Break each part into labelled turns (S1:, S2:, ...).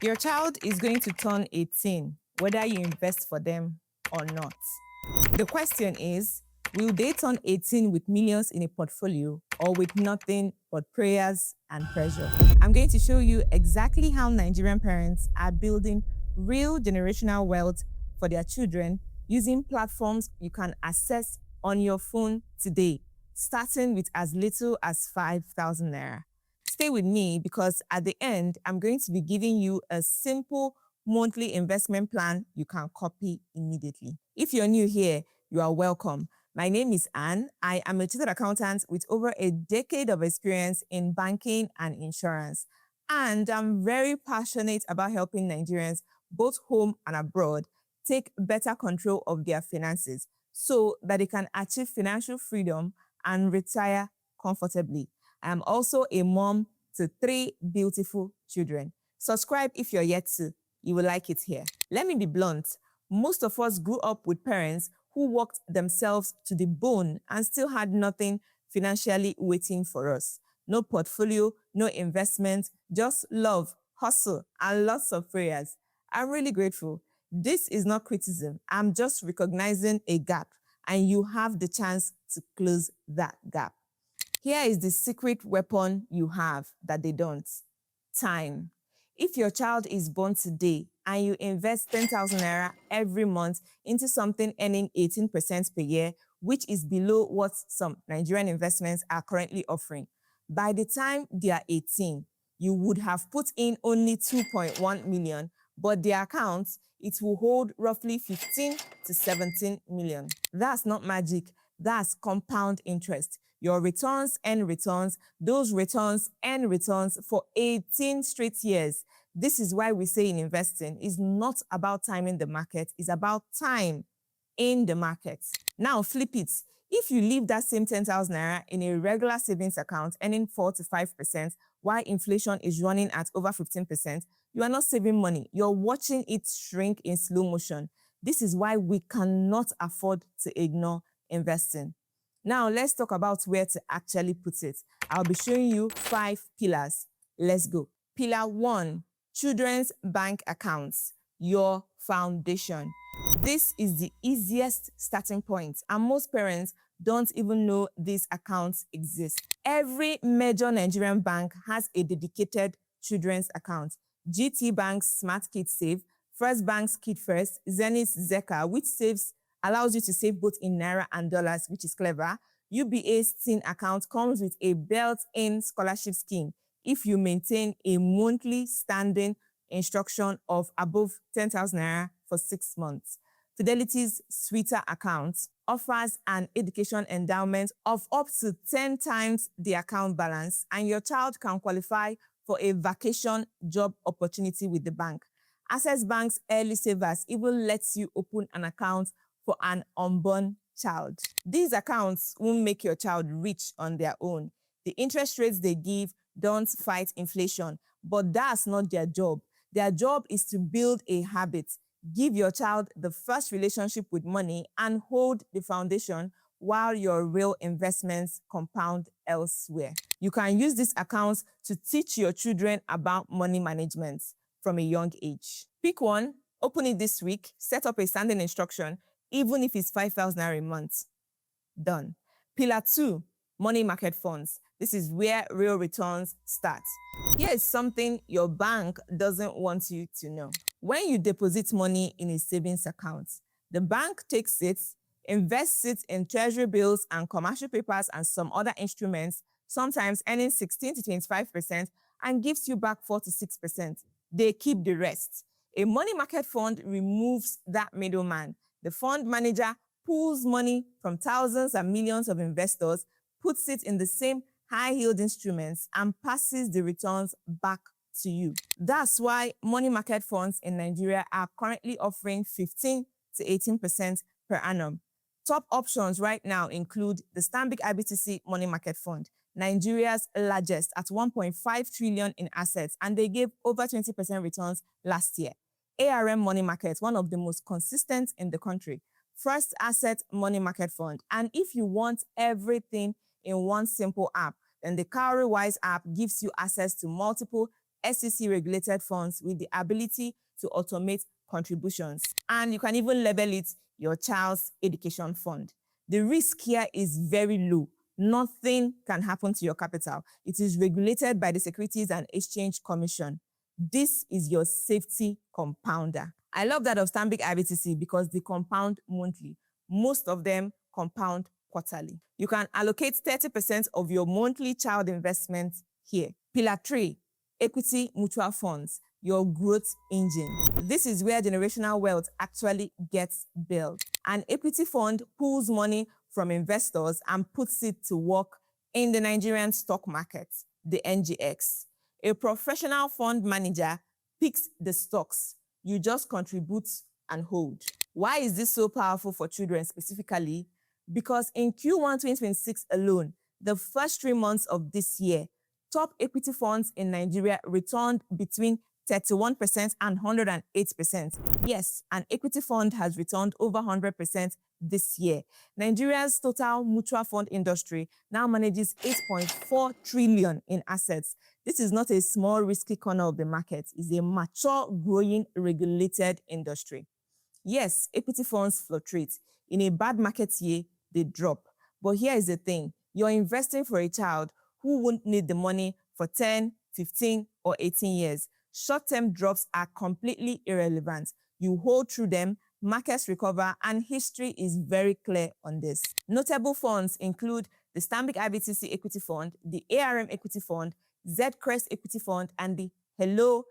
S1: Your child is going to turn 18, whether you invest for them or not. The question is, will they turn 18 with millions in a portfolio or with nothing but prayers and pressure? I'm going to show you exactly how Nigerian parents are building real generational wealth for their children using platforms you can access on your phone today, starting with as little as 5,000 naira. Stay with me because at the end, I'm going to be giving you a simple monthly investment plan you can copy immediately. If you're new here, you are welcome. My name is Anne. I am a chartered accountant with over a decade of experience in banking and insurance. And I'm very passionate about helping Nigerians, both home and abroad, take better control of their finances so that they can achieve financial freedom and retire comfortably. I am also a mom to 3 beautiful children. Subscribe if you're yet to. You will like it here. Let me be blunt. Most of us grew up with parents who worked themselves to the bone and still had nothing financially waiting for us. No portfolio, no investment, just love, hustle, and lots of prayers. I'm really grateful. This is not criticism. I'm just recognizing a gap, and you have the chance to close that gap. Here is the secret weapon you have that they don't. Time. If your child is born today and you invest 10,000 naira every month into something earning 18% per year, which is below what some Nigerian investments are currently offering, by the time they are 18, you would have put in only 2.1 million, but their account, it will hold roughly 15 to 17 million. That's not magic. That's compound interest. Your returns earn returns, those returns earn returns for 18 straight years. This is why we say in investing, it's not about timing the market, it's about time in the market. Now flip it. If you leave that same 10,000 naira in a regular savings account earning 4 to 5%, while inflation is running at over 15%, you are not saving money. You're watching it shrink in slow motion. This is why we cannot afford to ignore investing. Now, let's talk about where to actually put it. I'll be showing you 5 pillars. Let's go. Pillar 1, children's bank accounts, your foundation. This is the easiest starting point, and most parents don't even know these accounts exist. Every major Nigerian bank has a dedicated children's account. GT Bank's Smart Kids Save, First Bank's Kid First, Zenith's Zeka, which allows you to save both in naira and dollars, which is clever. UBA's teen account comes with a built-in scholarship scheme if you maintain a monthly standing instruction of above 10,000 naira for 6 months. Fidelity's Sweeter account offers an education endowment of up to 10 times the account balance, and your child can qualify for a vacation job opportunity with the bank. Access Bank's Early Savers even lets you open an account for an unborn child. These accounts won't make your child rich on their own. The interest rates they give don't fight inflation, but that's not their job. Their job is to build a habit, give your child the first relationship with money, and hold the foundation while your real investments compound elsewhere. You can use these accounts to teach your children about money management from a young age. Pick one, open it this week, set up a standing instruction, even if it's 5,000 naira a month. Done. Pillar 2, money market funds. This is where real returns start. Here is something your bank doesn't want you to know. When you deposit money in a savings account, the bank takes it, invests it in treasury bills and commercial papers and some other instruments, sometimes earning 16 to 25%, and gives you back 4 to 6%. They keep the rest. A money market fund removes that middleman. The fund manager pulls money from thousands and millions of investors, puts it in the same high-yield instruments, and passes the returns back to you. That's why money market funds in Nigeria are currently offering 15 to 18% per annum. Top options right now include the Stanbic IBTC Money Market Fund, Nigeria's largest at 1.5 trillion in assets, and they gave over 20% returns last year. ARM Money Market, one of the most consistent in the country. First Asset Money Market Fund. And if you want everything in one simple app, then the Cowrywise app gives you access to multiple SEC-regulated funds with the ability to automate contributions. And you can even label it your child's education fund. The risk here is very low. Nothing can happen to your capital. It is regulated by the Securities and Exchange Commission. This is your safety compounder. I love that of Stanbic IBTC because they compound monthly. Most of them compound quarterly. You can allocate 30% of your monthly child investment here. Pillar 3, equity mutual funds, your growth engine. This is where generational wealth actually gets built. An equity fund pulls money from investors and puts it to work in the Nigerian stock market, the NGX. A professional fund manager picks the stocks. You just contribute and hold. Why is this so powerful for children specifically? Because in Q1 2026 alone, the first 3 months of this year, top equity funds in Nigeria returned between 31% and 108%. Yes, an equity fund has returned over 100% this year. Nigeria's total mutual fund industry now manages 8.4 trillion in assets. This is not a small, risky corner of the market. It's a mature, growing, regulated industry. Yes, equity funds fluctuate. In a bad market year, they drop. But here is the thing. You're investing for a child who won't need the money for 10, 15, or 18 years. Short-term drops are completely irrelevant. You hold through them, markets recover, and history is very clear on this. Notable funds include the Stanbic IBTC Equity Fund, the ARM Equity Fund, Zcrest Equity Fund, and the Hello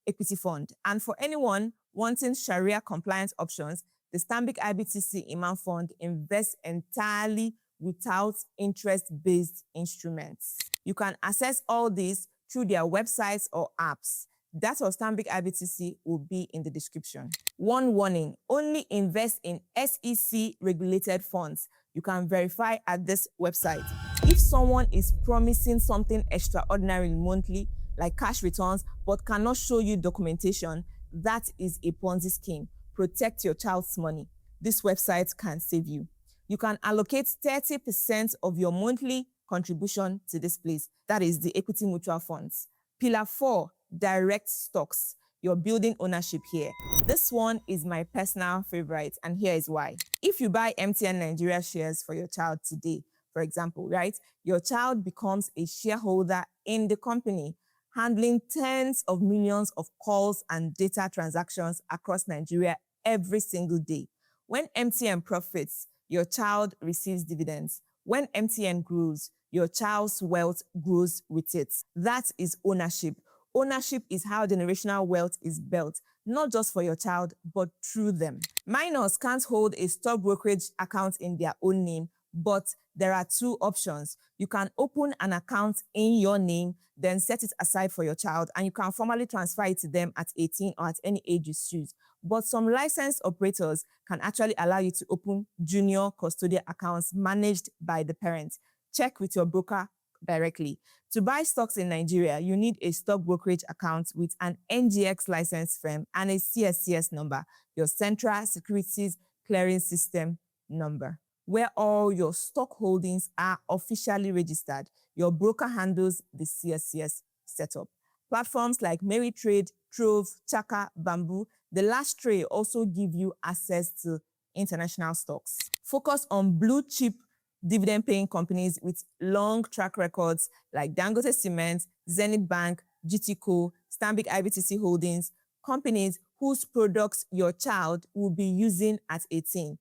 S1: Equity Fund. And for anyone wanting Sharia compliance options, the Stanbic IBTC Imam Fund invests entirely without interest-based instruments. You can access all these through their websites or apps. That of Stanbic IBTC will be in the description. One warning, only invest in SEC-regulated funds. You can verify at this website. If someone is promising something extraordinary monthly, like cash returns, but cannot show you documentation, that is a Ponzi scheme. Protect your child's money. This website can save you. You can allocate 30% of your monthly contribution to this place. That is the equity mutual funds. Pillar 4, direct stocks. You're building ownership here. This one is my personal favorite, and here is why. If you buy MTN Nigeria shares for your child today, for example, right, your child becomes a shareholder in the company, handling tens of millions of calls and data transactions across Nigeria every single day. When MTN profits, your child receives dividends. When MTN grows, your child's wealth grows with it. That is ownership. Ownership is how generational wealth is built, not just for your child, but through them. Minors can't hold a stock brokerage account in their own name, but there are 2 options. You can open an account in your name, then set it aside for your child, and you can formally transfer it to them at 18 or at any age you choose. But some licensed operators can actually allow you to open junior custodial accounts managed by the parents. Check with your broker directly. To buy stocks in Nigeria, you need a stock brokerage account with an NGX licensed firm and a CSCS number, your Central Securities Clearing System number, where all your stock holdings are officially registered. Your broker handles the CSCS setup. Platforms like Meritrade, Trove, Chaka, Bamboo, the last 3 also give you access to international stocks. Focus on blue chip dividend-paying companies with long track records like Dangote Cement, Zenith Bank, GTCO, Stanbic IBTC Holdings, companies whose products your child will be using at 18.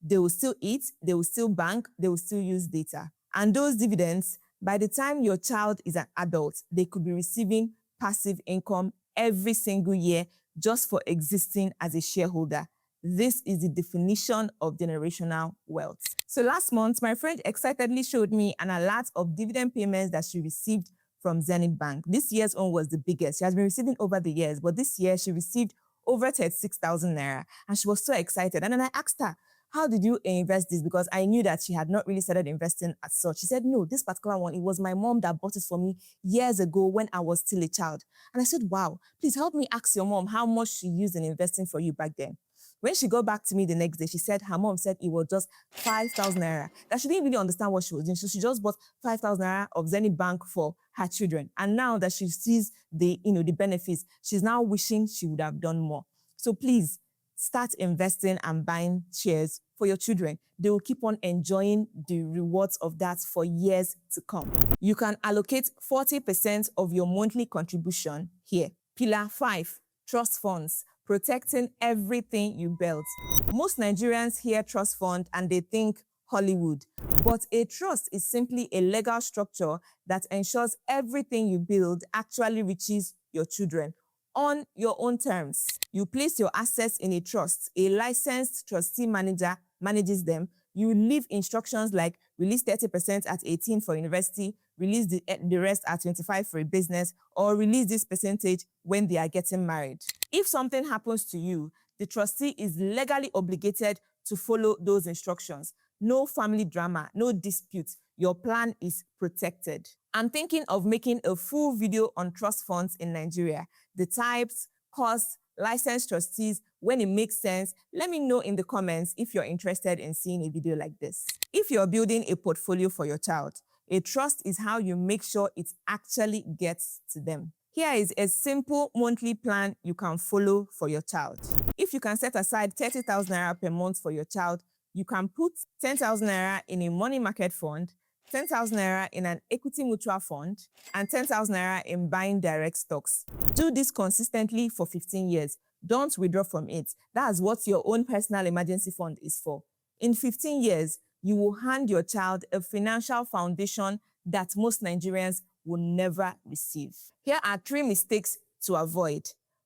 S1: They will still eat, they will still bank, they will still use data. And those dividends, by the time your child is an adult, they could be receiving passive income every single year just for existing as a shareholder. This is the definition of generational wealth. So last month, my friend excitedly showed me an alert of dividend payments that she received from Zenith Bank. This year's own was the biggest. She has been receiving over the years, but this year she received over 36,000 naira, and she was so excited. And then I asked her, how did you invest this? Because I knew that she had not really started investing as such. She said, no, this particular one, it was my mom that bought it for me years ago when I was still a child. And I said, wow, please help me ask your mom how much she used in investing for you back then. When she got back to me the next day, she said her mom said it was just 5,000 naira. That she didn't really understand what she was doing. So she just bought 5,000 naira of Zenith Bank for her children. And now that she sees the benefits, she's now wishing she would have done more. So please start investing and buying shares for your children. They will keep on enjoying the rewards of that for years to come. You can allocate 40% of your monthly contribution here. Pillar 5, trust funds, protecting everything you built. Most Nigerians hear trust fund and they think Hollywood, but a trust is simply a legal structure that ensures everything you build actually reaches your children on your own terms. You place your assets in a trust. A licensed trustee manager manages them. You leave instructions like release 30% at 18 for university, release the rest at 25 for a business, or release this percentage when they are getting married. If something happens to you, the trustee is legally obligated to follow those instructions. No family drama, no disputes. Your plan is protected. I'm thinking of making a full video on trust funds in Nigeria, the types, costs, licensed trustees. When it makes sense, let me know in the comments if you're interested in seeing a video like this. If you're building a portfolio for your child, a trust is how you make sure it actually gets to them. Here is a simple monthly plan you can follow for your child. If you can set aside 30,000 naira per month for your child, you can put 10,000 naira in a money market fund, 10,000 naira in an equity mutual fund, and 10,000 naira in buying direct stocks. Do this consistently for 15 years. Don't withdraw from it. That's what your own personal emergency fund is for. In 15 years, you will hand your child a financial foundation that most Nigerians will never receive. Here are 3 mistakes to avoid.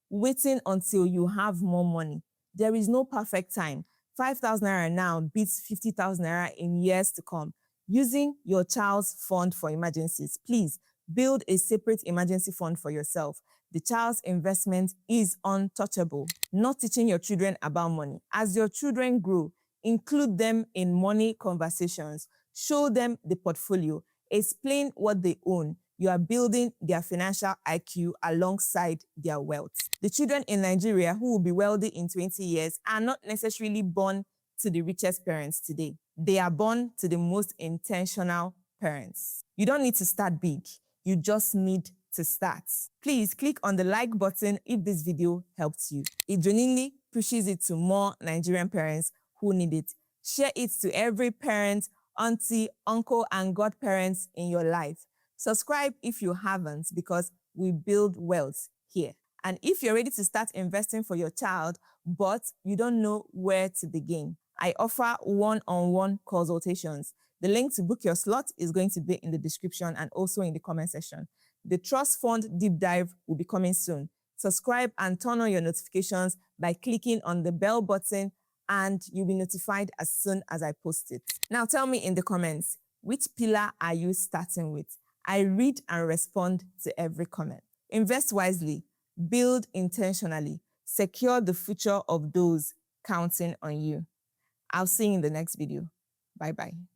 S1: Waiting until you have more money. There is no perfect time. 5,000 naira now beats 50,000 naira in years to come. Using your child's fund for emergencies. Please build a separate emergency fund for yourself. The child's investment is untouchable. Not teaching your children about money. As your children grow, include them in money conversations. Show them the portfolio. Explain what they own. You are building their financial IQ alongside their wealth. The children in Nigeria who will be wealthy in 20 years are not necessarily born to the richest parents today. They are born to the most intentional parents. You don't need to start big. You just need to start. Please click on the like button if this video helped you. It genuinely pushes it to more Nigerian parents who need it. Share it to every parent, auntie, uncle, and godparents in your life. Subscribe if you haven't, because we build wealth here. And if you're ready to start investing for your child, but you don't know where to begin, I offer one-on-one consultations. The link to book your slot is going to be in the description and also in the comment section. The Trust Fund Deep Dive will be coming soon. Subscribe and turn on your notifications by clicking on the bell button, and you'll be notified as soon as I post it. Now tell me in the comments, which pillar are you starting with? I read and respond to every comment. Invest wisely, build intentionally, secure the future of those counting on you. I'll see you in the next video. Bye-bye.